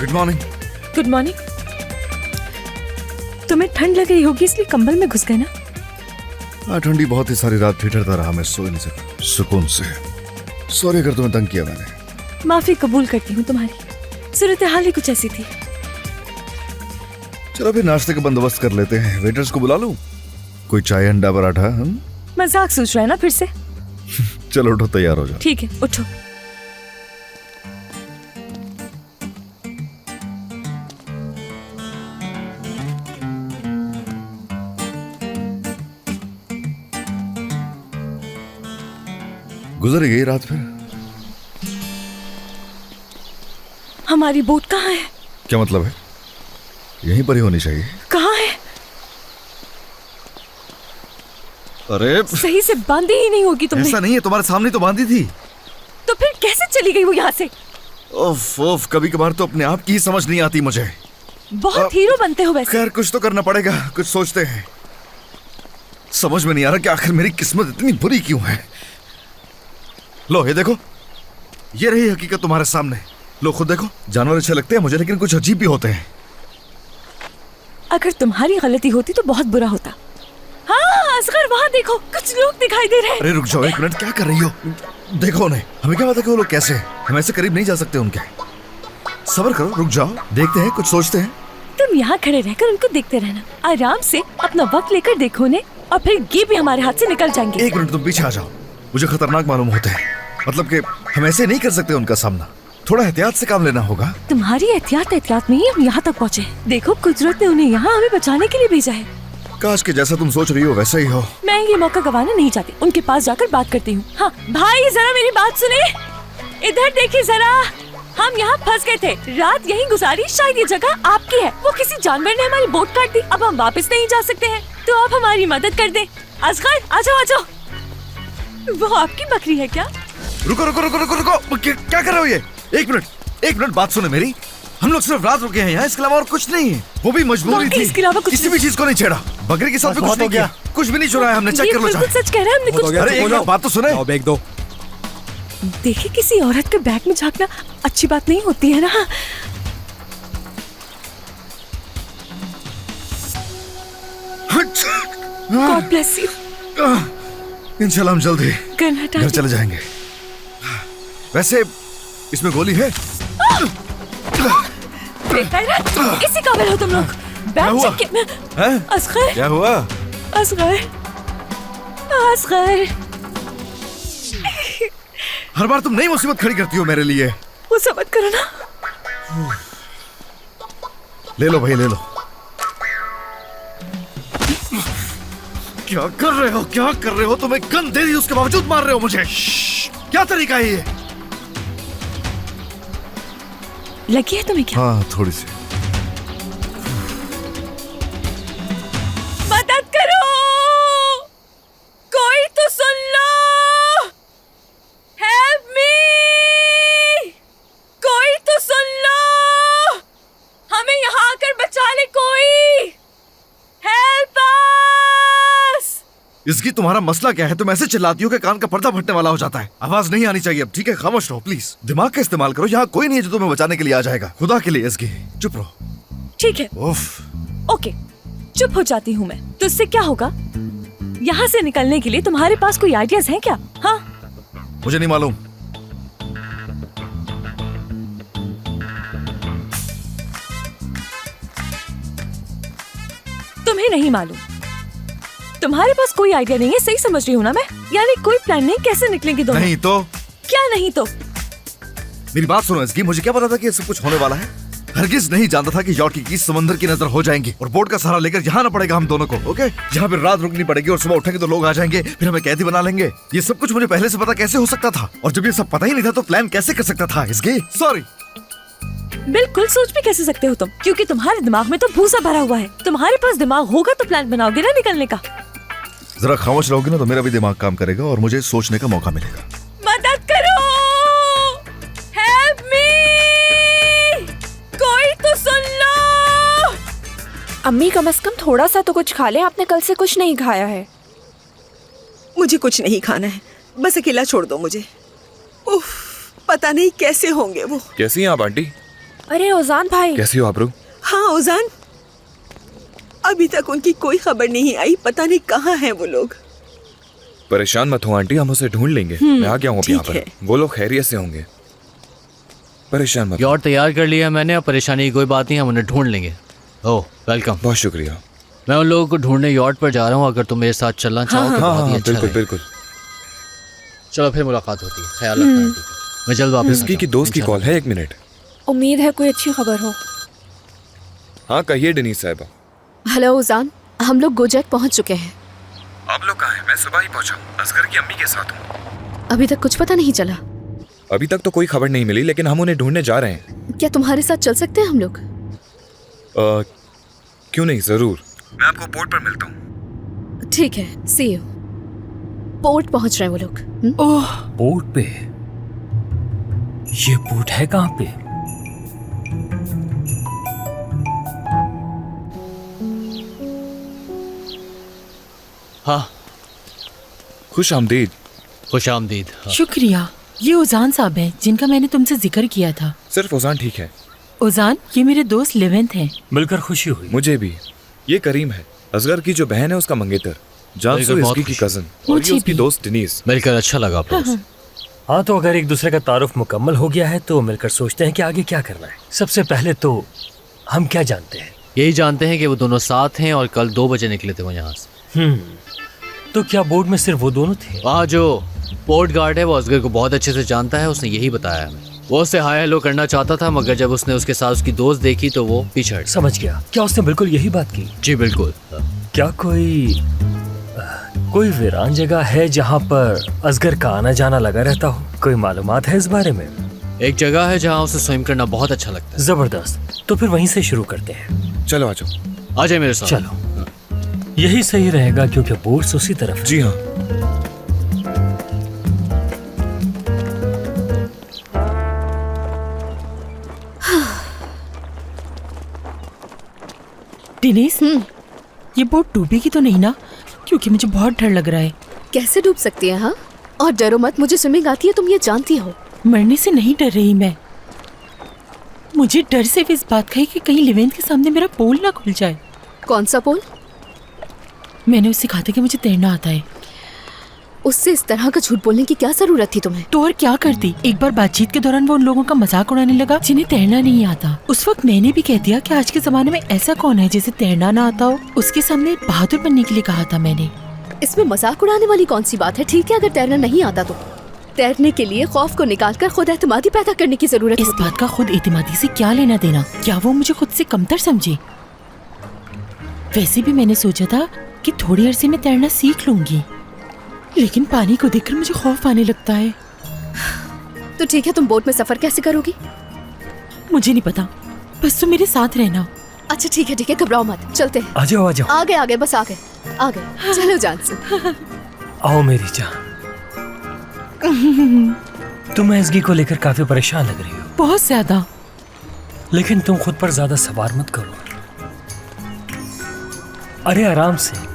Good morning. Good morning. तुम्हें ठंड लग रही होगी इसलिए कंबल में घुस गए ना? हाँ, ठंडी बहुत ही, सारी रात ठिठुरता रहा, मैं सो ही नहीं सका सुकून से। सॉरी अगर तुम्हें तंग किया मैंने। माफी कबूल करती हूँ, तुम्हारी सूरत हाल ही कुछ ऐसी थी। चलो फिर नाश्ते का बंदोबस्त कर लेते हैं। वेटर्स को बुला लूं? कोई चाय अंडा पराठा? हम मजाक सोच रहा है ना फिर से? चलो उठो, तैयार हो जाओ। ठीक है, उठो। गुजर गई रात फिर। हमारी बोट कहाँ है? क्या मतलब है? यहीं पर ही होनी चाहिए। कहाँ है? अरे सही से बांधी ही नहीं होगी तुमने। ऐसा नहीं है, तुम्हारे सामने तो बांधी थी। तो फिर कैसे चली गई वो यहाँ से? ओफ ओफ, कभी कभार तो अपने आप की ही समझ नहीं आती मुझे। बहुत हीरो बनते हो वैसे। खैर कुछ तो करना पड़ेगा, कुछ सोचते हैं। समझ में नहीं आ रहा कि आखिर मेरी किस्मत इतनी बुरी क्यों है। लो ये देखो, ये रही हकीकत तुम्हारे सामने। लो खुद देखो, जानवर अच्छे लगते हैं मुझे, लेकिन कुछ अजीब भी होते हैं। अगर तुम्हारी गलती होती तो बहुत बुरा होता। हाँ असगर, वहाँ देखो, कुछ लोग दिखाई दे रहे हैं। अरे रुक जाओ एक मिनट, क्या कर रही हो? देखो उन्हें। हमें क्या पता कि वो लोग कैसे हैं? हम ऐसे करीब नहीं जा सकते उनके। सब्र करो, रुक जाओ, देखते हैं, कुछ सोचते हैं। तुम यहाँ खड़े रहकर उनको देखते रहना, आराम से अपना वक्त लेकर देखो उन्हें, और फिर ये भी हमारे हाथ से निकल जाएंगे। एक मिनट, तुम पीछे आ जाओ। मुझे खतरनाक मालूम होते हैं, मतलब कि हम ऐसे नहीं कर सकते उनका सामना। थोड़ा एहतियात से काम लेना होगा। तुम्हारी एहतियात में ही हम यहाँ तक पहुँचे। देखो कुदरत ने उन्हें यहाँ हमें बचाने के लिए भेजा है। काश के जैसा तुम सोच रही हो वैसा ही हो। मैं ये मौका गंवाना नहीं चाहती, उनके पास जाकर बात करती हूँ। हाँ भाई, जरा मेरी बात सुने, इधर देखिए जरा। हम यहाँ फंस गए थे, रात यहीं गुजारी, शायद ये जगह आपकी है। वो किसी जानवर ने हमारी बोट काट दी, अब हम वापस नहीं जा सकते हैं, तो आप हमारी मदद कर दें। असगर आ जाओ आ जाओ। वो आपकी बकरी है क्या? रुको रुको रुको रुको रुको, क्या कर रहे हो ये? एक मिनट बात सुने मेरी। हम लोग सिर्फ रात रुके हैं यहाँ, इसके अलावा और कुछ नहीं है। वो भी मजबूरी थी, इसके अलावा कुछ किसी भी चीज को नहीं छेड़ा। बकरी के साथ भी कुछ नहीं किया, कुछ भी नहीं चुराया हमने। चेक कर लो। बिल्कुल सच कह रहे हैं, हमने कुछ। अरे एक बात तो सुने। बैग दो। देखिए, किसी औरत के बैग में झांकना अच्छी बात नहीं होती है ना। God bless you. इंशाल्लाह हम जल्द ही कर्नाटक घर चले जाएंगे। वैसे इसमें गोली है? इसी काबिल हो तुम लोग। बैग हुआ? चेक में। असगर, क्या हुआ? असगर, असगर। हर बार तुम नई मुसीबत खड़ी करती हो मेरे लिए। वो समझ करो ना। ले लो भाई, ले लो। क्या कर रहे हो, क्या कर रहे हो? तुम्हें गन दे दी, उसके बावजूद मार रहे हो मुझे। क्या तरीका है ये? लगी है तुम्हें क्या? हाँ थोड़ी सी। मदद करो, कोई तो सुन लो। हेल्प मी, कोई तो सुन लो। हमें यहाँ आकर बचा ले कोई। Help us. इसकी तुम्हारा मसला क्या है? तुम ऐसे चिल्लाती हो कि कान का पर्दा फटने वाला हो जाता है। आवाज नहीं आनी चाहिए अब, ठीक है? खामोश रहो प्लीज। दिमाग का इस्तेमाल करो, यहाँ कोई नहीं है जो तुम्हें बचाने के लिए आ जाएगा। खुदा के लिए इसकी चुप रहो। ठीक है, उफ। ओके, चुप हो जाती हूँ मैं। तो इससे क्या होगा? यहाँ से निकलने के लिए तुम्हारे पास कोई आइडियाज हैं क्या? हाँ, मुझे नहीं मालूम। तुम्हें नहीं मालूम? तुम्हारे पास कोई आइडिया नहीं है, सही समझ रही हूँ ना मैं? यानी कोई प्लान नहीं, कैसे निकलेंगे दोनों? नहीं तो? क्या नहीं तो? मेरी बात सुनो इसकी, मुझे क्या पता था कि ये सब कुछ होने वाला है? हरगिज नहीं जानता था कि यॉर्क की कीज समंदर की नजर हो जाएंगी और बोट का सहारा लेकर यहाँ आना पड़ेगा हम दोनों को। ओके, यहाँ पे रात रुकनी पड़ेगी और सुबह उठेंगे तो लोग आ जाएंगे, फिर हमें कैदी बना लेंगे। ये सब कुछ मुझे पहले से पता कैसे हो सकता था? और जब ये सब पता ही नहीं था तो प्लान कैसे कर सकता था इसकी? सॉरी। बिल्कुल सोच भी कैसे सकते हो तुम, क्योंकि तुम्हारे दिमाग में तो भूसा भरा हुआ है। तुम्हारे पास दिमाग होगा तो प्लान बनाओगे ना निकलने का। जरा खामोश रहोगे ना तो मेरा भी दिमाग काम करेगा और मुझे सोचने का मौका मिलेगा। मदद करो, हेल्प मी, कोई तो सुन लो। अम्मी कम से कम थोड़ा सा तो कुछ खा ले, आपने कल से कुछ नहीं खाया है। मुझे कुछ नहीं खाना है, बस अकेला छोड़ दो मुझे। उफ, पता नहीं कैसे होंगे वो। कैसी हैं आप आंटी? अरे ओजान भाई, कैसी हो आबरू? हाँ ओजान, अभी तक उनकी कोई खबर नहीं आई, पता नहीं कहाँ हैं वो लोग। परेशान मत हो आंटी, हम उसे ढूंढ लेंगे। मैं आ गया हूँ अभी यहाँ ठीक पर। है। वो लोग खैरियत से होंगे, परेशान मत हो। यॉट तैयार कर लिया है मैंने, अब परेशानी की कोई बात नहीं, हम उन्हें ढूंढ लेंगे। ओह वेलकम। बहुत शुक्रिया। मैं उन लोगों को ढूंढने यॉट पर जा रहा हूँ, अगर तुम मेरे साथ चलना चाहो तो हाँ बहुत ही हाँ अच्छा बिल्कुल रहेगा। बिल्कुल। चलो फिर मुलाकात होती है, ख्याल रखना आंटी का। मैं जल्द वापस इसकी की दोस्त की कॉल है, 1 मिनट। उम्मीद है कोई अच्छी खबर हो। हाँ कहिए डनीस साहिबा। हेलो उजान, हम लोग गोजैक पहुंच चुके हैं। आप लोग कहाँ हैं? मैं सुबह ही पहुंचा हूँ, असगर की अम्मी के साथ हूँ। अभी तक कुछ पता नहीं चला। अभी तक तो कोई खबर नहीं मिली, लेकिन हम उन्हें ढूंढने जा रहे हैं। क्या तुम्हारे साथ चल सकते हैं हम लोग? क्यों नहीं, जरूर। मैं आपको पोर्ट पर मिलता हूँ। ठीक है, सी यू। पोर्ट पहुंच रहे हैं वो लोग। ओह, बोट पे? ये बोट है कहाँ पे? हाँ, खुश आमदीद। खुश आमदीद। हाँ। शुक्रिया। ये उजान साहब हैं जिनका मैंने तुमसे जिक्र किया था। सिर्फ ओजान ठीक है। उजान, ये मेरे दोस्त लेवेंथ हैं। मिलकर खुशी हुई। मुझे भी। ये करीम है, असगर की जो बहन है उसका मंगेतर। जानसू बहुत इसकी की खुशी। कजन, और मुझे ये उसकी भी। दोस्त डनीस। मिलकर अच्छा लगा आप लोगों से। हाँ, तो अगर एक दूसरे का तारुफ मुकम्मल हो गया है तो मिलकर सोचते हैं कि आगे क्या करना है। सबसे पहले तो हम क्या जानते हैं? यही जानते हैं कि वो दोनों साथ हैं और कल 2 बजे निकले थे वो यहाँ से। तो क्या बोट में सिर्फ वो दोनों थे? वहाँ जो पोर्ट गार्ड है वो असगर को बहुत अच्छे से जानता है, उसने यही बताया हमें। वो उससे हाय हेलो करना चाहता था, मगर जब उसने उसके साथ उसकी दोस्त देखी तो वो पीछे हट। समझ गया। क्या उसने बिल्कुल यही बात की? जी बिल्कुल। क्या कोई वीरान जगह है जहाँ पर असगर का आना जाना लगा रहता हो? कोई मालूमात है इस बारे में? एक जगह है जहाँ उसे स्विम करना बहुत अच्छा लगता है। जबरदस्त। तो फिर वहीं से शुरू करते हैं। चलो आ जाओ। आ जाए मेरे साथ। चलो, यही सही रहेगा क्योंकि बोट्स उसी तरफ है। जी हाँ। दिनेश, ये बोट डूबेगी तो नहीं ना? क्योंकि मुझे बहुत डर लग रहा है। कैसे डूब सकती है? हाँ, और डरो मत, मुझे स्विमिंग आती है, तुम ये जानती हो। मरने से नहीं डर रही मैं। मुझे डर सिर्फ इस बात का है कि कहीं लेवेंथ के सामने मेरा पोल ना खुल जाए। कौन सा पोल? मैंने उससे कहा था कि मुझे तैरना आता है। उससे इस तरह का झूठ बोलने की क्या जरूरत थी तुम्हें? तो और क्या करती? एक बार बातचीत के दौरान वो उन लोगों का मजाक उड़ाने लगा जिन्हें तैरना नहीं आता। उस वक्त मैंने भी कह दिया कि आज के जमाने में ऐसा कौन है जिसे तैरना ना आता हो। उसके सामने बहादुर बनने के लिए कहा था मैंने। इसमें मजाक उड़ाने वाली कौन सी बात है? ठीक है, अगर तैरना नहीं आता तो तैरने के लिए खौफ को निकालकर खुद एतमादी पैदा करने की जरूरत इस होती है। बात का खुद एतमादी से क्या लेना देना? क्या वो मुझे खुद से कमतर समझे? वैसे भी मैंने सोचा था कि थोड़ी अरसे में तैरना सीख लूंगी, लेकिन पानी को देखकर मुझे खौफ आने लगता है। तो ठीक है, तुम बोट में सफर कैसे करोगी? मुझे नहीं पता, बस तुम मेरे साथ रहना। अच्छा ठीक है, घबराओ मत, चलते हैं। आ जाओ आ जाओ। आ गए, बस आ गए। चलो जानसू। आओ मेरी जान। तुम एसगी को लेकर काफी परेशान लग रही हो, बहुत ज्यादा। लेकिन तुम खुद पर ज्यादा सवार मत करो। अरे आराम से।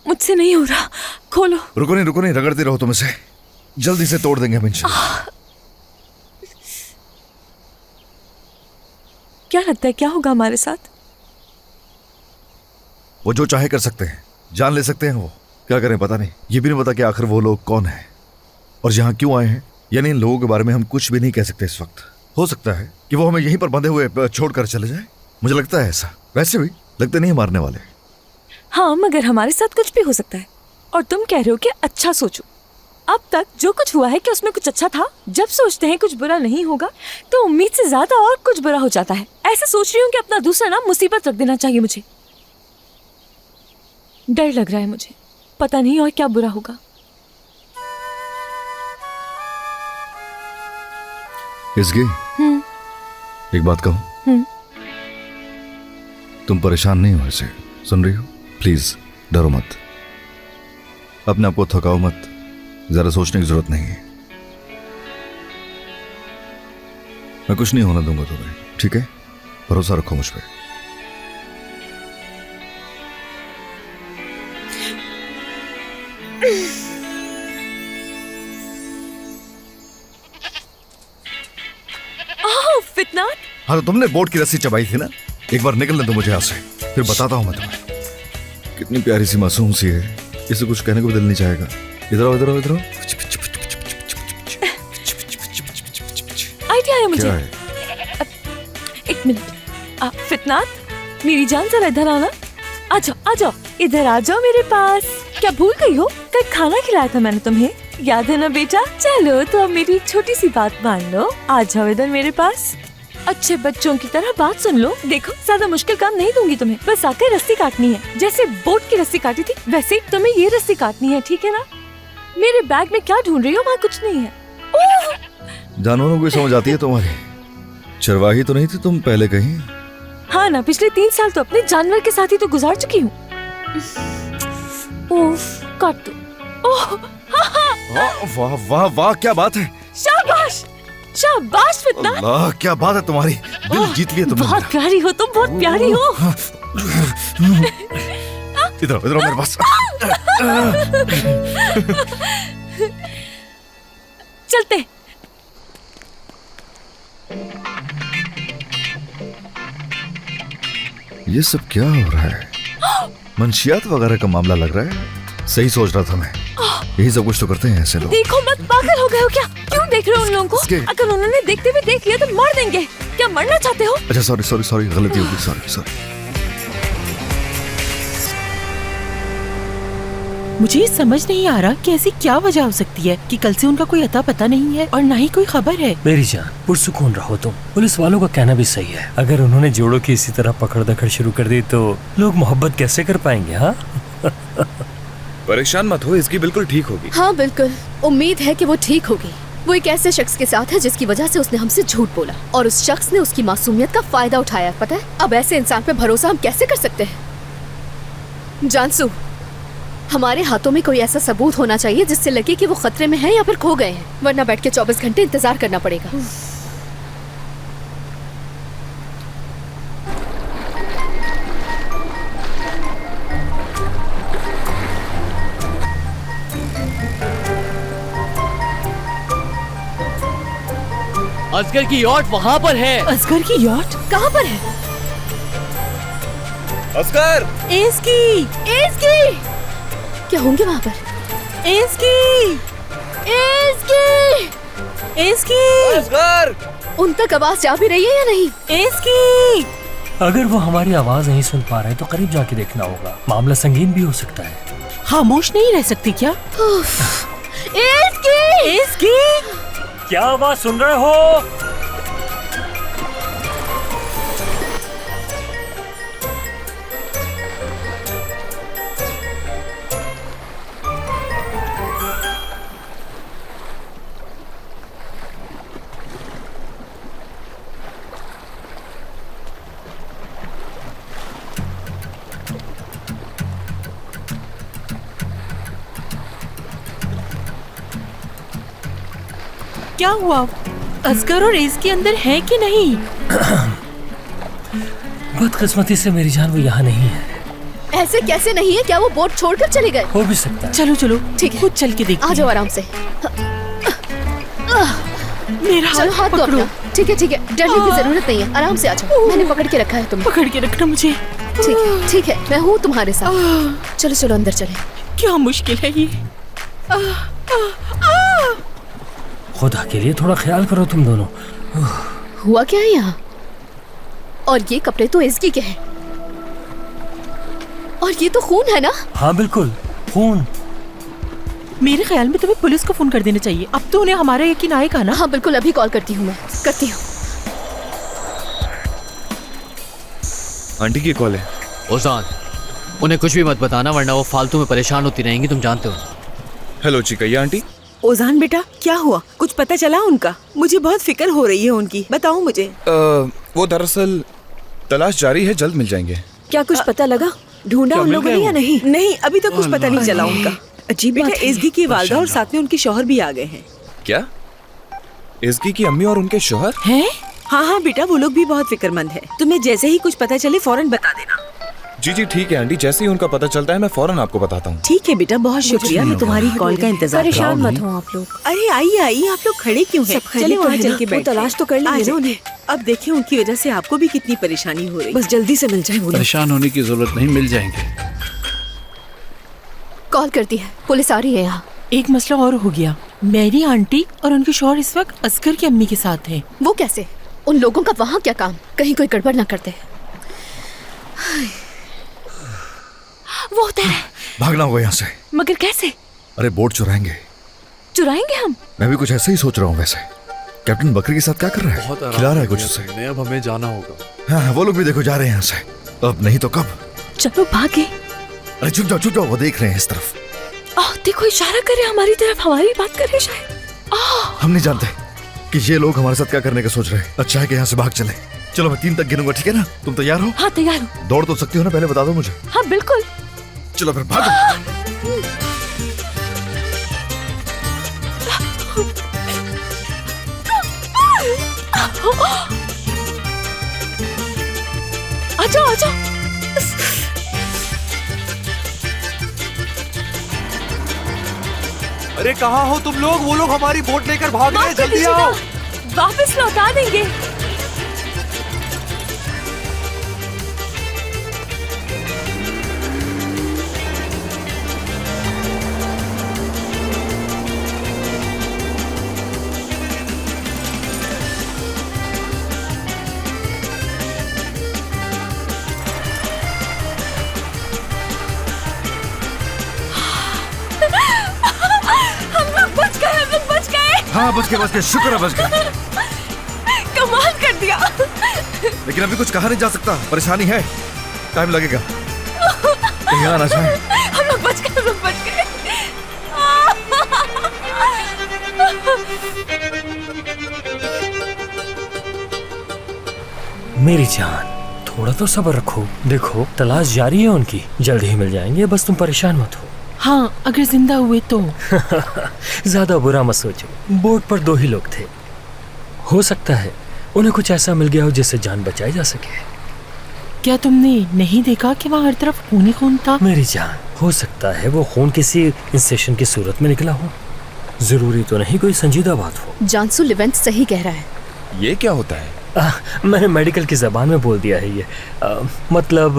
मुझसे नहीं हो रहा, खोलो। रुको नहीं, रगड़ते रहो, तुम इसे जल्दी से तोड़ देंगे हम इंशाल्लाह। क्या लगता है क्या होगा हमारे साथ? वो जो चाहे कर सकते हैं, जान ले सकते हैं। वो क्या करें पता नहीं। ये भी नहीं पता कि आखिर वो लोग कौन है और यहाँ क्यों आए हैं। यानी इन लोगों के बारे में हम कुछ भी नहीं कह सकते इस वक्त। हो सकता है कि वो हमें यहीं पर बंधे हुए छोड़कर चले जाए। मुझे लगता है ऐसा। वैसे भी लगते नहीं मारने वाले। हाँ, मगर हमारे साथ कुछ भी हो सकता है। और तुम कह रहे हो कि अच्छा सोचो। अब तक जो कुछ हुआ है कि उसमें कुछ अच्छा था। जब सोचते हैं कुछ बुरा नहीं होगा तो उम्मीद से ज्यादा और कुछ बुरा हो जाता है। ऐसे सोच रही हूँ कि अपना दूसरा नाम मुसीबत रख देना चाहिए मुझे। डर लग रहा है मुझे, पता नहीं और क्या बुरा होगा। इसकी एक बात कहूं, तुम परेशान नहीं हो ऐसे, सुन रही हो? प्लीज डरो मत, अपने आप को थकाओ मत, जरा सोचने की जरूरत नहीं है। मैं कुछ नहीं होने दूंगा तुम्हें, ठीक है? भरोसा रखो मुझ पे। हाँ तो तुमने बोट की रस्सी चबाई थी ना, एक बार निकलने दो मुझे यहाँ से, फिर बताता हूँ मैं तुम्हें। कितनी प्यारी सी मासूम सी है, इसे कुछ कहने को भी दिल नहीं चाहेगा। इधर आओ, इधर आओ, इधर आओ। आइडिया है मुझे। क्या है? एक मिनट, फितनात, मेरी जान जरा इधर आओ ना। आ जाओ, आ जाओ, इधर आ जाओ मेरे पास। क्या भूल गई हो? कल खाना खिलाया था मैंने तुम्हें, याद है ना बेटा? चलो तो अब मेरी एक छोटी सी बात मान लो, आ जाओ इधर मेरे पास। अच्छे बच्चों की तरह बात सुन लो। देखो, ज्यादा मुश्किल काम नहीं दूंगी तुम्हें, बस आकर रस्सी काटनी है। जैसे बोट की रस्सी काटी थी वैसे ही तुम्हें ये रस्सी काटनी है, ठीक है ना? मेरे बैग में क्या ढूंढ रही हो? वहाँ कुछ नहीं है। ओह! जानवरों को समझ आती है तुम्हारी, चरवाही तो नहीं थी तुम पहले कहीं? हाँ ना, पिछले 3 साल तो अपने जानवर के साथ ही तो गुजार चुकी हूँ। ओह, काट दो। ओह, वाह वाह वाह, क्या बात है। शाबाश, शाबाश फितनात। अल्लाह, क्या बात है तुम्हारी, दिल जीत लिया तुमने बहुत मेरा। प्यारी हो तुम, बहुत प्यारी हो। इधर आओ, इधर आओ मेरे पास। चलते। ये सब क्या हो रहा है? मंशियात वगैरह का मामला लग रहा है। सही सोच रहा था मैं, यही सब कुछ तो करते हैं ऐसे लोग। देखो मत, पागल हो गए हो क्या? क्यों देख रहे हो उन लोगों को? अगर उन्होंने देखते हुए देख लिया तो मार देंगे। क्या मरना चाहते हो? अच्छा सॉरी सॉरी सॉरी, गलती हो गई, सॉरी सॉरी। मुझे समझ नहीं आ रहा कि ऐसी क्या वजह हो सकती है कि कल से उनका कोई अता पता नहीं है और ना ही कोई खबर है। मेरी जान, पुरसुकून रहो तुम। पुलिस वालों का कहना भी सही है, अगर उन्होंने जोड़ों की इसी तरह पकड़ दकड़ शुरू कर दी तो लोग मोहब्बत कैसे कर पाएंगे? हाँ परेशान मत हो, इसकी बिल्कुल ठीक होगी। हाँ बिल्कुल, उम्मीद है कि वो ठीक होगी। वो एक ऐसे शख्स के साथ है जिसकी वजह से उसने हमसे झूठ बोला और उस शख्स ने उसकी मासूमियत का फायदा उठाया। पता है, अब ऐसे इंसान पे भरोसा हम कैसे कर सकते हैं? जानसू, हमारे हाथों में कोई ऐसा सबूत होना चाहिए जिससे लगे कि वो खतरे में है या फिर खो गए हैं, वरना बैठ के 24 घंटे इंतजार करना पड़ेगा। असगर की यॉट वहाँ पर है। असगर की यॉट कहाँ पर है? असगर! एस्की, एस्की! क्या होंगे वहाँ पर? एस्की, एस्की! एस्की, असगर! उन तक आवाज जा भी रही है या नहीं? एस्की। अगर वो हमारी आवाज नहीं सुन पा रहे तो करीब जाके देखना होगा, मामला संगीन भी हो सकता है। खामोश नहीं रह सकती क्या? एस्की! एस्की, क्या आवाज सुन रहे हो? क्या हुआ? असगर और एस्की अंदर है कि नहीं? बदकिस्मती से मेरी जान वो यहाँ नहीं है। ऐसे कैसे नहीं है? क्या वो बोट छोड़कर चले गए? हो भी सकता है। चलो चलो, ठीक है। खुद चल के देखते आ जाओ हैं। आराम से। मेरा चलो हाथ दो पकड़ो। अपना। ठीक है ठीक है, डरने की जरूरत नहीं है, आराम से आ जाओ। मैंने पकड़ के रखा है तुम्हें। पकड़ के रखना मुझे। ठीक है, मैं हूँ तुम्हारे साथ। चलो चलो अंदर चले। क्या मुश्किल है ये। खुदा के लिए थोड़ा ख्याल करो तुम दोनों। हुआ क्या है यहाँ? और ये कपड़े तो एस्की के हैं। और ये तो खून है ना? हाँ बिल्कुल, खून। मेरे ख्याल में तुम्हें पुलिस को फोन कर देना चाहिए। अब तो उन्हें हमारा यकीन आएगा ना। हाँ बिल्कुल, अभी कॉल करती हूँ, मैं करती हूँ। आंटी की कॉल है। ओजान, उन्हें कुछ भी मत बताना वरना वो फालतू में परेशान होती रहेंगी, तुम जानते हो। Hello चिकैया aunty. ओजान बेटा, क्या हुआ? कुछ पता चला उनका? मुझे बहुत फिक्र हो रही है उनकी, बताओ मुझे। वो दरअसल तलाश जारी है, जल्द मिल जाएंगे। क्या कुछ पता लगा? ढूंढा क्या उन मिल लोगों गए ने या वो? नहीं? नहीं, अभी तक कुछ पता नहीं चला उनका। अजीब बेटा, बात है। एसगी की वालदा और साथ में उनके शौहर भी आ गए हैं। क्या? एसगी की अम्मी और उनके शौहर? हैं? हाँ हाँ बेटा, वो लोग भी बहुत फिक्रमंद है। तुम्हें जैसे ही कुछ पता चले फौरन बता देना। जी जी ठीक है आंटी, जैसे ही उनका पता चलता है मैं फौरन आपको बताता हूँ। ठीक है बेटा, बहुत शुक्रिया, मैं तुम्हारी कॉल का इंतजार कर रहा परेशान हूँ। मत हो आप लोग। अरे आइए आइए, आप लोग खड़े क्यों हैं? सब खैरियत चले तो वहाँ है चल ना? के वो बैठे। तलाश तो कर लेंगे आ जाओ। ना उन्हें। अब देखिए उनकी वजह से आपको भी कितनी परेशानी हो रही। बस जल्दी से मिल जाए वो लोग। परेशान होने की जरूरत नहीं, मिल जाएंगे। कॉल करती है, पुलिस आ रही है यहाँ। एक मसला और हो गया। मेरी आंटी और उनके शौहर इस वक्त असगर की अम्मी के साथ हैं। वो कैसे? उन लोगों का वहाँ क्या काम? कहीं कोई गड़बड़ ना करते। वो उधर है। भागना होगा यहाँ से। मगर कैसे? अरे बोट चुराएंगे। चुराएंगे हम? मैं भी कुछ ऐसे ही सोच रहा हूँ। वैसे कैप्टन बकरी के साथ क्या कर रहा है? बहुत आराम खिला रहा है कर कुछ लिया उसे। तुमने, अब हमें जाना होगा। हाँ वो लोग भी देखो जा रहे हैं यहाँ से। अब नहीं तो कब? चलो भागे। अरे चुप जाओ, वो देख रहे हैं इस तरफ। देखो इशारा कर रहे हैं हमारी तरफ, हमारी बात कर रहे हैं शायद। हम नहीं जानते कि ये लोग हमारे साथ क्या करने का सोच रहे हैं। अच्छा है कि यहाँ से भाग चले। चलो मैं 3 तक गिनूंगा, ठीक है ना? तुम तैयार हो? हाँ तैयार हूँ। दौड़ तो सकती हो ना? पहले बता दो मुझे। हाँ बिल्कुल। चलो फिर भागो। आजाओ आजाओ। अरे कहाँ हो तुम लोग? वो लोग हमारी बोट लेकर भाग रहे हैं, माफ कर जल्दी आओ। दीजिएगा, वापस लौटा देंगे। हाँ बच गए, शुक्र है बच गए। कमाल कर दिया। लेकिन अभी कुछ कहा नहीं जा सकता, परेशानी है, टाइम लगेगा। कहीं आ ना जाए। हम लोग बच गए, हम लोग बच गए। मेरी जान, थोड़ा तो सब्र रखो। देखो तलाश जारी है उनकी, जल्द ही मिल जाएंगे, बस तुम परेशान मत हो। हाँ अगर जिंदा हुए तो। ज्यादा बुरा मत सोचो, बोट पर 2 ही लोग थे। हो सकता है उन्हें कुछ ऐसा मिल गया हो जिससे जान बचाई जा सके। क्या तुमने नहीं देखा कि वहाँ हर तरफ खून ही खून था? मेरी जान, हो सकता है वो खून किसी इंसेशन की सूरत में निकला हो। जरूरी तो नहीं कोई संजीदा बात हो। जानसू लिवेंट सही कह रहा है। ये क्या होता है? मैंने मेडिकल की जबान में बोल दिया है ये। मतलब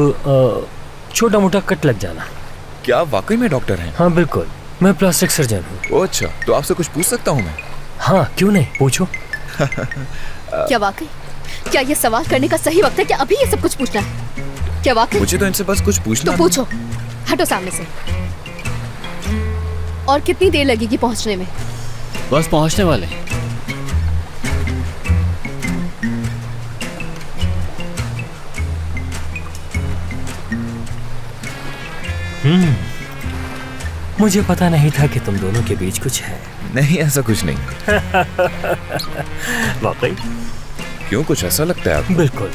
छोटा मोटा कट लग जाना। क्या वाकई में डॉक्टर हैं? हाँ बिल्कुल, मैं प्लास्टिक सर्जन हूँ। ओह अच्छा, तो आपसे कुछ पूछ सकता हूँ मैं? हाँ क्यों नहीं, पूछो। क्या वाकई? क्या ये सवाल करने का सही वक्त है? क्या अभी ये सब कुछ पूछना है? क्या वाकई? मुझे तो इनसे बस कुछ पूछना तो पूछो, हटो सामने से। और कितनी देर लगेगी पहुंचने में? बस पहुंचने वाले। मुझे पता नहीं था कि तुम दोनों के बीच कुछ है। नहीं, ऐसा कुछ नहीं। वाकई? क्यों, कुछ ऐसा लगता है आपको? बिल्कुल,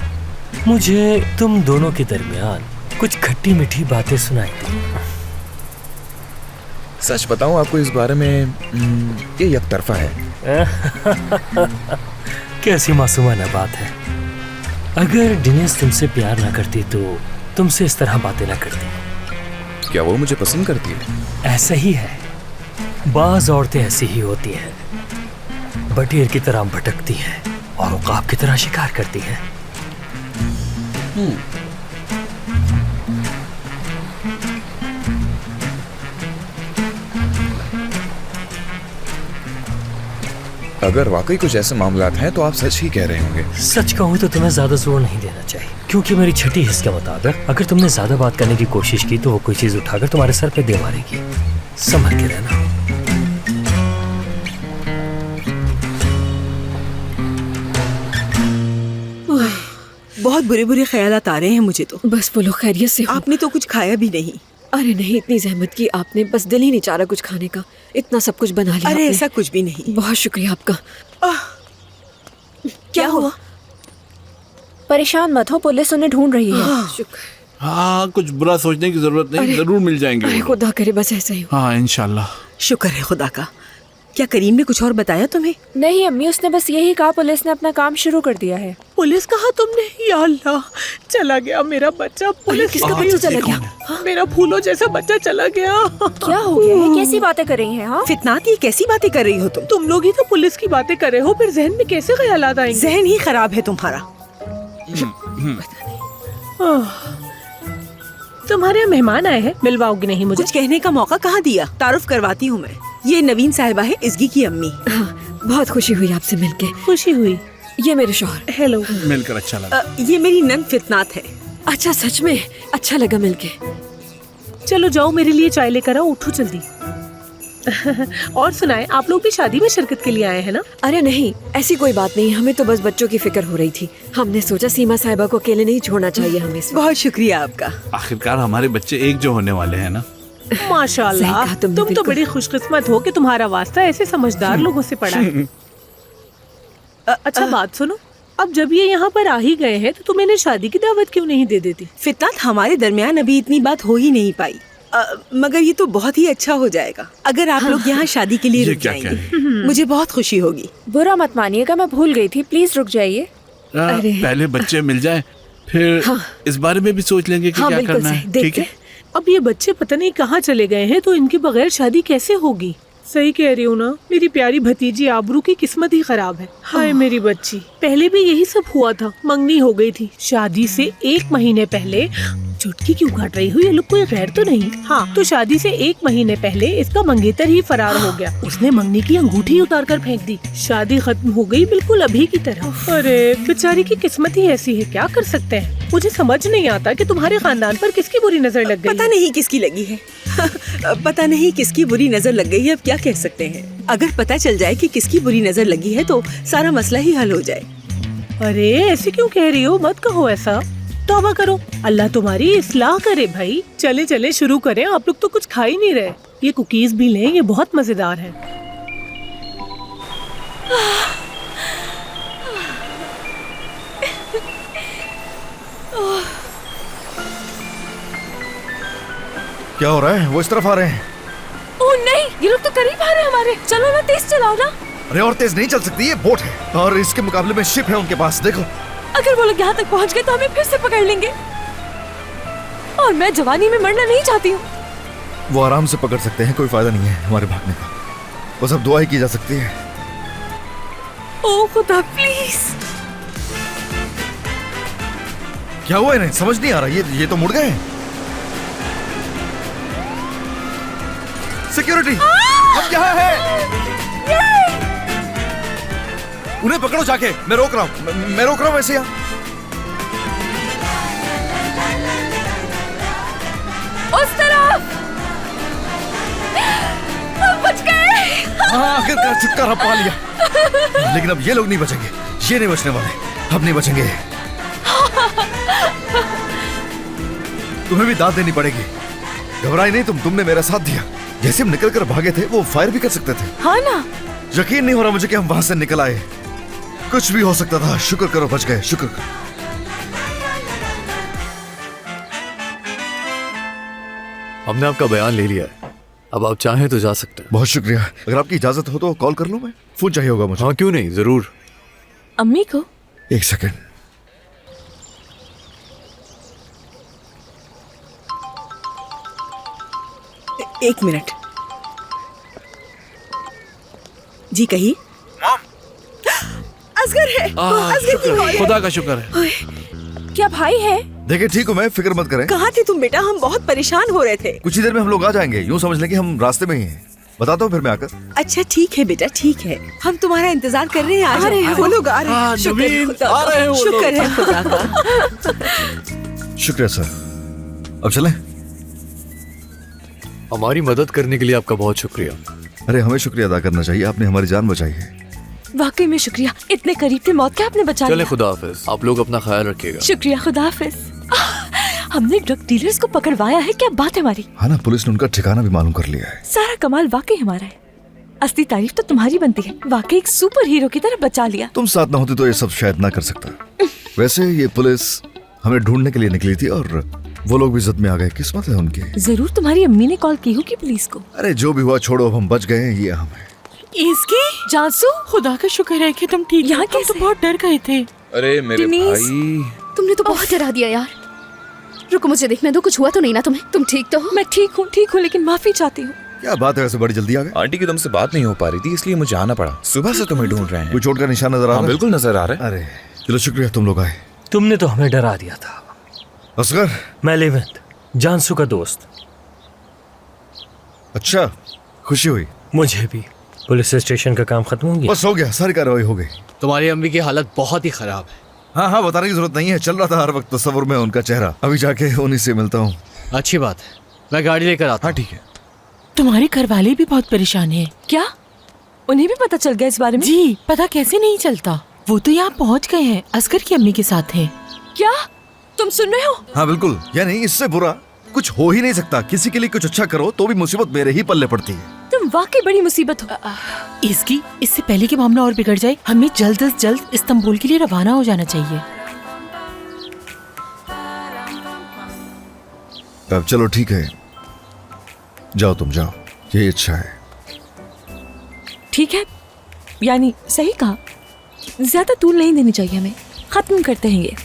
मुझे तुम दोनों के दरमियान कुछ खट्टी मीठी बातें सुनाई दी। सच बताऊं आपको इस बारे में, ये एकतरफा है। कैसी मासूमाना बात है। अगर डिनेस तुमसे प्यार ना करती तो तुमसे इस तरह बातें ना करती। क्या वो मुझे पसंद करती है? ऐसा ही है, बाज औरतें ऐसी ही होती हैं, बटेर की तरह भटकती हैं और उकाब की तरह शिकार करती हैं। अगर वाकई कुछ ऐसे मामलात हैं तो आप सच ही कह रहे होंगे। सच कहूँ तो तुम्हें ज्यादा जोर नहीं देना चाहिए, क्योंकि मेरी छठी हिस्स के मुताबिक अगर तुमने ज्यादा बात करने की कोशिश की तो वो कोई चीज उठाकर तुम्हारे सर पे दे मारेगी। संभल के रहना। बहुत बुरे बुरे ख्यालात आ रहे हैं मुझे तो। बस वो लोग खैरियत से हो। आपने तो कुछ खाया भी नहीं। अरे नहीं, इतनी जहमत की आपने, बस दिल ही नहीं चाह रहा कुछ खाने का। इतना सब कुछ बना लिया अरे आपने। ऐसा कुछ भी नहीं। बहुत शुक्रिया आपका। क्या हुआ? परेशान मत हो, पुलिस उन्हें ढूंढ रही है। शुक्र। हाँ, कुछ बुरा सोचने की जरूरत नहीं, जरूर मिल जाएंगे अरे वो लोग। खुदा करे बस ऐसा ही हो। हाँ इंशाल्लाह। शुक्र है खुदा का। क्या करीम ने कुछ और बताया तुम्हें? नहीं अम्मी, उसने बस यही कहा पुलिस ने अपना काम शुरू कर दिया है। पुलिस कहा तुमने? या अल्लाह, चला गया मेरा बच्चा। पुलिस किसका बच्चा चला गया? मेरा फूलो जैसा बच्चा चला गया। क्या हो गया है? कैसी बातें कर रही हैं? हाँ फितनात, ये कैसी बातें कर रही हो तुम? तुम लोग ही तो पुलिस की बातें कर रहे हो, फिर जहन में कैसे ख्यालात आएंगे? जहन ही खराब है तुम्हारा। तुम्हारे यहाँ मेहमान आए हैं, मिलवाओगी नहीं मुझे? कुछ कहने का मौका कहाँ दिया? तारुफ करवाती हूँ मैं। ये नवीन साहिबा है, इज़गी की अम्मी। बहुत खुशी हुई आपसे मिलके। खुशी हुई। ये मेरे शौहर। हेलो। मिलकर अच्छा लगा। ये मेरी नन फितनात है। अच्छा, सच में अच्छा लगा मिलके। चलो जाओ, मेरे लिए चाय लेकर आओ, उठो जल्दी। और सुनाए, आप लोग भी शादी में शिरकत के लिए आए हैं ना? अरे नहीं, ऐसी कोई बात नहीं, हमें तो बस बच्चों की फिक्र हो रही थी। हमने सोचा सीमा साहिबा को अकेले नहीं छोड़ना चाहिए हमें। बहुत शुक्रिया आपका। आखिरकार हमारे बच्चे एक जो होने वाले हैं ना। माशाल्लाह, तुम तो बड़ी खुशकिस्मत हो कि तुम्हारा वास्ता ऐसे समझदार लोगों से पड़ा है। अच्छा बात सुनो, अब जब ये यहाँ पर आ ही गए हैं तो तुम इन्हें शादी की दावत क्यों नहीं दे देती? फितनात, हमारे दरमियान अभी इतनी बात हो ही नहीं पाई। मगर ये तो बहुत ही अच्छा हो जाएगा अगर आप लोग यहाँ शादी के लिए रुक जाएंगे। मुझे बहुत खुशी होगी। बुरा मत मानिएगा, मैं भूल गई थी, प्लीज रुक जाइए। पहले बच्चे मिल जाएं, फिर इस बारे में भी सोच लेंगे कि क्या करना है। ठीक है। अब ये बच्चे पता नहीं कहाँ चले गए हैं, तो इनके बगैर शादी कैसे होगी? सही कह रही हूँ ना, मेरी प्यारी भतीजी आबरू की किस्मत ही खराब है। हाय मेरी बच्ची, पहले भी यही सब हुआ था, मंगनी हो गई थी। शादी से 1 महीने पहले, चुटकी क्यों काट रही हो? ये लोग कोई गैर तो नहीं? हाँ, तो शादी से 1 महीने पहले इसका मंगेतर ही फरार हो गया। उसने मंगनी की अंगूठी उतार कर फेंक दी। शादी खत्म हो गई बिल्कुल अभी की तरह। अरे बेचारी की किस्मत ही ऐसी है, क्या कर सकते हैं? मुझे समझ नहीं आता कि तुम्हारे खानदान पर किसकी बुरी नजर लग गई। पता नहीं किसकी लगी है। पता नहीं किसकी बुरी नजर लग गई है, अब क्या कह सकते हैं। अगर पता चल जाए कि किसकी बुरी नजर लगी है तो सारा मसला ही हल हो जाए। अरे ऐसे क्यों कह रही हो? मत कहो ऐसा। तौबा करो, अल्लाह तुम्हारी इस्लाह करे भाई। चले चले शुरू करें, आप लोग तो कुछ खा ही नहीं रहे। ये कुकीज भी लें, ये बहुत मजेदार है। क्या हो रहा है? वो इस तरफ आ रहे हैं। ओह नहीं, ये लोग तो करीब आ रहे हैं हमारे। चलो ना, तेज चलाओ ना। अरे और तेज नहीं चल सकती, ये बोट है और इसके मुकाबले में शिप है उनके पास। देखो, अगर वो लोग यहाँ तक पहुँच गए तो हमें फिर से पकड़ लेंगे, और मैं जवानी में मरना नहीं चाहती हूँ। वो आराम से पकड़ सकते हैं, कोई फायदा नहीं है हमारे भागने का। बस अब दुआ ही की जा सकती है। ओह खुदा प्लीज। क्या हुआ इन्हें? समझ नहीं आ रहा। ये तो मुड़ गए। सिक्योरिटी, हम यहाँ हैं। उन्हें पकड़ो जाके। मैं रोक रहा हूँ वैसे यहाँ। उस तरफ। बच गए। हाँ, आखिरकार छुटकारा पा लिया। लेकिन अब ये लोग नहीं बचेंगे, ये नहीं बचने वाले। अब नहीं बचेंगे। तुम्हें भी दाद देनी पड़ेगी। घबराई नहीं तुमने मेरा साथ दिया। जैसे हम निकल कर भागे थे, वो फायर भी कर सकते थे। हाँ ना। यकीन नहीं हो रहा मुझे कि हम वहां से निकल आए। कुछ भी हो सकता था। शुक्र करो बच गए, शुक्र करो। हमने आपका बयान ले लिया है, अब आप चाहें तो जा सकते हैं। बहुत शुक्रिया। अगर आपकी इजाजत हो तो कॉल कर लूं मैं? फोन चाहिए होगा मुझे। हाँ क्यों नहीं, जरूर। अम्मी को 1 सेकंड। एक मिनट जी, कहिए। असगर है। असगर की कॉल है। खुदा का शुक्र है। क्या भाई है? देखिए ठीक हूँ मैं, फिक्र मत करें। कहाँ थे तुम बेटा? हम बहुत परेशान हो रहे थे। कुछ ही देर में हम लोग आ जाएंगे। यूँ समझ लें कि हम रास्ते में ही हैं। बताता हूँ फिर मैं आकर। अच्छा ठीक है बेटा, ठीक है। हम तुम्हारा इंतजार कर रहे हैं। आ रहे हैं वो लोग, आ रहे हैं। शुक्र है खुदा का। शुक्र है खुदा का। शुक्रिया सर। अब चलें? हमारी मदद करने के लिए आपका बहुत शुक्रिया। अरे हमें शुक्रिया अदा करना चाहिए, आपने हमारी जान बचाई है। वाकई में शुक्रिया। इतने करीब थे मौत के, आपने बचा चले लिया। खुदा हाफिज। आप लोग अपना ख्याल रखिएगा। शुक्रिया, खुदा हाफिज। हमने ड्रग डीलर्स को पकड़वाया है, क्या बात है हमारी। हाँ ना, पुलिस ने उनका ठिकाना भी मालूम कर लिया है। सारा कमाल वाकई हमारा है। असली तारीफ तो तुम्हारी बनती है। वाकई एक सुपर हीरो की तरह बचा लिया। तुम साथ ना होती तो ये सब शायद ना कर सकता। वैसे ये पुलिस हमें ढूंढने के लिए निकली थी और वो लोग भी इज्जत में आ गए। किस्मत है उनकी। जरूर तुम्हारी अम्मी ने कॉल की होगी पुलिस को। अरे जो भी हुआ छोड़ो, अब हम बच गए हैं, ये हम है। इसकी जानसू, खुदा का शुक्र है कि तुम ठीक यहाँ हो। हम तो कैसे? बहुत डर गए थे। अरे मेरे डिनीस। भाई, तुमने तो बहुत डरा दिया यार। रुको मुझे देखने दो, कुछ हुआ तो नहीं ना तुम्हें? तुम ठीक तो हो? मैं ठीक हूँ लेकिन माफी चाहती हूँ। क्या बात है, वैसे बड़ी जल्दी आ गए? आंटी की तुमसे बात नहीं हो पा रही थी इसलिए मुझे आना पड़ा। सुबह से तुम्हें ढूंढ रहे हैं। कोई चोट का निशान नजर आ रहा हाँ है? बिल्कुल नजर आ रहा है। अरे चलो, शुक्रिया तुम लोग आए। तुमने तो हमें डरा दिया था। असगर, मैं लेवेंट, जानसू का दोस्त। अच्छा, खुशी हुई। मुझे भी। पुलिस स्टेशन का काम खत्म हो गया? बस हो गया, सारी कार्रवाई हो गई। तुम्हारी अम्मी की हालत बहुत ही खराब है। हाँ हाँ, बताने की जरूरत नहीं है, चल रहा था हर वक्त तस्वुर में उनका चेहरा। अभी जाके उन्हीं से मिलता हूँ। अच्छी बात है, मैं गाड़ी लेकर आता हाँ हूँ। ठीक है। तुम्हारे घर वाले भी बहुत परेशान हैं। क्या उन्हें भी पता चल गया इस बारे में? जी, पता कैसे नहीं चलता। वो तो यहाँ पहुँच गए हैं, असगर की अम्मी के साथ हैं। क्या तुम सुन रहे हो? हाँ बिल्कुल, यानी इससे बुरा कुछ हो ही नहीं सकता। किसी के लिए कुछ अच्छा करो तो भी मुसीबत मेरे ही पल्ले पड़ती है। तुम वाकई बड़ी मुसीबत हो। इसकी इससे पहले कि मामला और बिगड़ जाए, हमें जल्द से जल्द इस्तांबुल के लिए रवाना हो जाना चाहिए। अब चलो ठीक है, जाओ तुम जाओ, यही अच्छा है। ठीक है, यानी सही कहा। ज्यादा तूल नहीं देनी चाहिए हमें। खत्म करते हैं ये।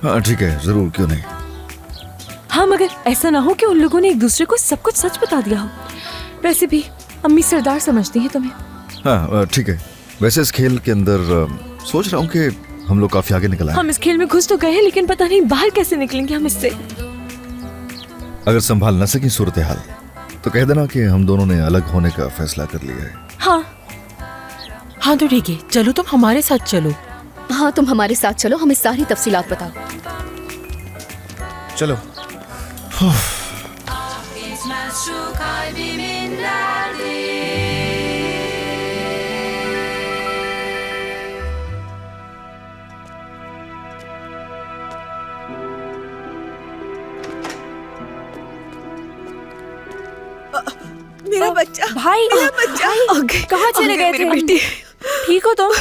हाँ ठीक है, जरूर, क्यों नहीं। हाँ, मगर ऐसा ना हो कि उन लोगों ने एक दूसरे को सब कुछ सच बता दिया हो। वैसे भी अम्मी सरदार समझती है तुम्हें। हाँ ठीक है। वैसे इस खेल के अंदर सोच रहा हूँ कि हम लोग काफी आगे निकल आए। हम इस खेल में घुस तो गए हैं, लेकिन पता नहीं बाहर कैसे निकलेंगे हम इससे। अगर संभाल न सकी सूरत हाल तो कह देना कि हम दोनों ने अलग होने का फैसला कर लिया है। हाँ तो ठीक है, चलो तुम हमारे साथ चलो। हाँ तुम हमारे साथ चलो, हमें सारी तफसीलात बताओ। चलो। मेरा बच्चा, भाई, मेरा बच्चा कहाँ चले गए थे? बेटी ठीक हो तुम?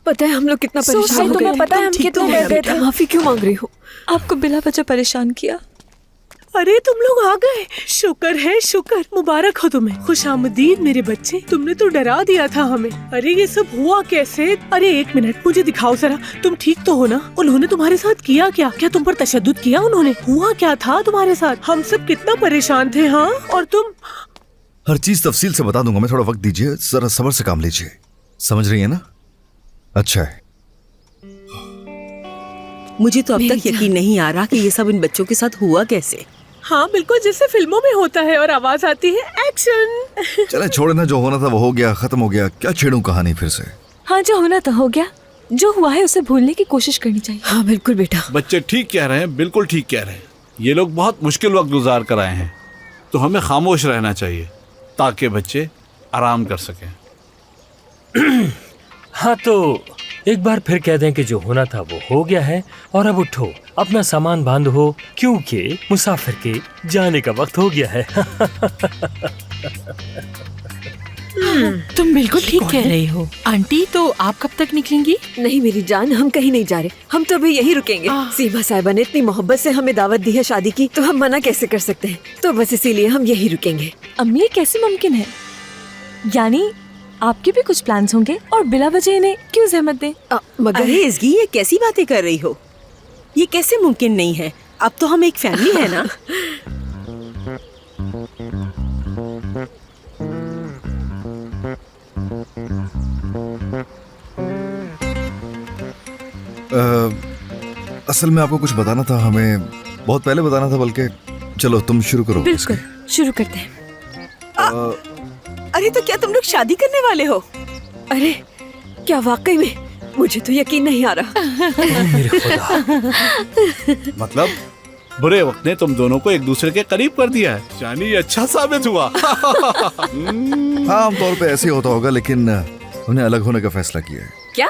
पता है हम लोग कितना परेशान हो गए। तुम्हें पता है हम कितने डर गए थे। माफी क्यों मांग रही हो? आपको बिला वजह परेशान किया। अरे तुम लोग आ गए, शुक्र है शुक्र। मुबारक हो तुम्हें, खुशामदीद मेरे बच्चे। तुमने तो डरा दिया था हमें। अरे ये सब हुआ कैसे? अरे एक मिनट, मुझे दिखाओ जरा, तुम ठीक तो हो ना? उन्होंने तुम्हारे साथ किया क्या? क्या तुम पर तशद्दुद किया उन्होंने? हुआ क्या था तुम्हारे साथ? हम सब कितना परेशान थे। हाँ, और तुम? हर चीज तफसील से बता दूंगा मैं, थोड़ा वक्त दीजिए, जरा सब्र से काम लीजिए। समझ रही है ना? अच्छा है। मुझे तो अब तक यकीन नहीं आ रहा कि ये सब इन बच्चों के साथ हुआ कैसे। हाँ बिल्कुल, जैसे फिल्मों में होता है और आवाज आती है एक्शन। चले छोड़े ना, जो होना था वो हो गया, खत्म हो गया। क्या छेड़ूं कहानी फिर से? हाँ, जो होना तो हो गया। जो हुआ है उसे भूलने की कोशिश करनी चाहिए। हाँ बिल्कुल बेटा। बच्चे ठीक कह रहे हैं, बिल्कुल ठीक कह रहे हैं। ये लोग बहुत मुश्किल वक्त गुजार कर आए हैं, तो हमें खामोश रहना चाहिए ताकि बच्चे आराम कर सकें। हाँ तो एक बार फिर कह दें कि जो होना था वो हो गया है, और अब उठो, अपना सामान बांधो, क्योंकि मुसाफिर के जाने का वक्त हो गया है। तुम बिल्कुल ठीक कह रही हो। आंटी, तो आप कब तक निकलेंगी? नहीं मेरी जान, हम कहीं नहीं जा रहे, हम तो अभी यहीं रुकेंगे। सीमा साहिबा ने इतनी मोहब्बत से हमें दावत दी है शादी की, तो हम मना कैसे कर सकते हैं? तो बस इसीलिए हम यहीं रुकेंगे। अम्मी, ये कैसे मुमकिन है? यानी आपके भी कुछ प्लान्स होंगे और बिला वजह इन्हें क्यों जहमत दें? मगर इसकी ये कैसी बातें कर रही हो? ये कैसे मुमकिन नहीं है? अब तो हम एक फैमिली है ना। असल में आपको कुछ बताना था, हमें बहुत पहले बताना था, बल्कि चलो तुम शुरू करो। बिल्कुल, शुरू करते हैं। अरे तो क्या तुम लोग शादी करने वाले हो? अरे क्या वाकई में? मुझे तो यकीन नहीं आ रहा। मेरे खुदा। मतलब बुरे वक्त ने तुम दोनों को एक दूसरे के करीब कर दिया है, यानी ये अच्छा साबित हुआ। हाँ, आमतौर पे ऐसे ही होता होगा, लेकिन हमने अलग होने का फैसला किया है। क्या?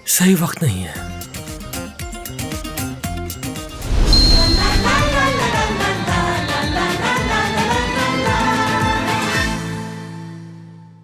सही वक्त नहीं है।